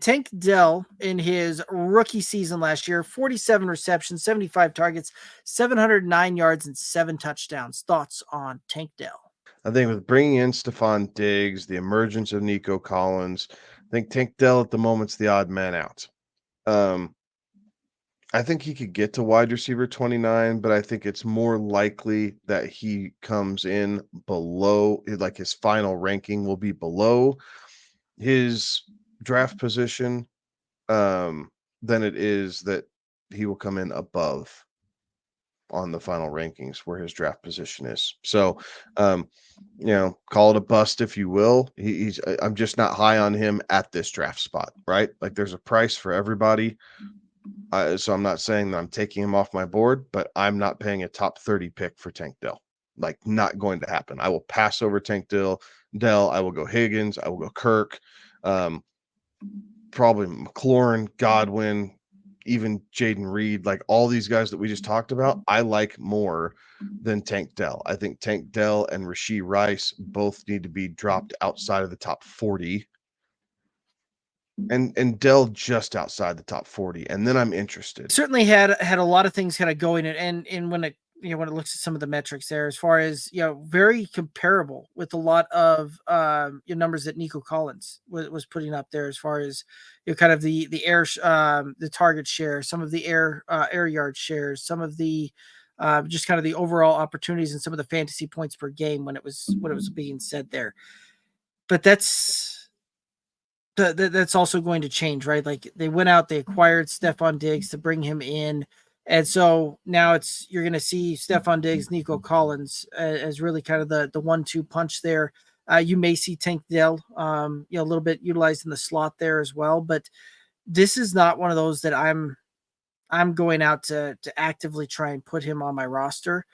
Tank Dell in his rookie season last year, 47 receptions, 75 targets, 709 yards, and 7 touchdowns. Thoughts on Tank Dell? I think with bringing in Stephon Diggs, the emergence of Nico Collins, I think Tank Dell at the moment's the odd man out. Um, I think he could get to wide receiver 29, but I think it's more likely that he comes in below, like his final ranking will be below his draft position, than it is that he will come in above on the final rankings where his draft position is. So, um, call it a bust if you will. I'm just not high on him at this draft spot, right? Like there's a price for everybody. So I'm not saying that I'm taking him off my board, but I'm not paying a top 30 pick for Tank Dell. Like not going to happen. I will pass over Tank Dell. I will go Higgins. I will go Kirk. Um, Probably McLaurin, Godwin, even Jaden Reed, like all these guys that we just talked about, I like more than Tank Dell. I think Tank Dell and Rashee Rice both need to be dropped outside of the top 40. And Dell just outside the top 40. And then I'm interested. Certainly had a lot of things kind of going, and when it when it looks at some of the metrics there, as far as very comparable with a lot of numbers that Nico Collins was putting up there, as far as kind of the air the target share, some of the air yard shares, some of the just kind of the overall opportunities and some of the fantasy points per game when it was being said there. But that's also going to change, right? Like they went out, they acquired Stephon Diggs to bring him in. And so now you're going to see Stephon Diggs, Nico Collins as really kind of the 1-2 punch there. You may see Tank Dell, a little bit utilized in the slot there as well, but this is not one of those that I'm going out to actively try and put him on my roster.